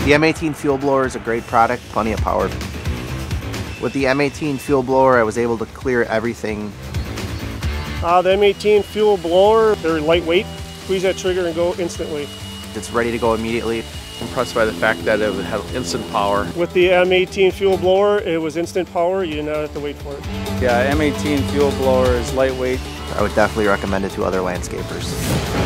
The M18 Fuel Blower is a great product, plenty of power. With the M18 Fuel Blower, I was able to clear everything. The M18 Fuel Blower, they're lightweight. Squeeze that trigger and go instantly. It's ready to go immediately. Impressed by the fact that it would have instant power. With the M18 Fuel Blower, it was instant power. You did not have to wait for it. Yeah, M18 Fuel Blower is lightweight. I would definitely recommend it to other landscapers.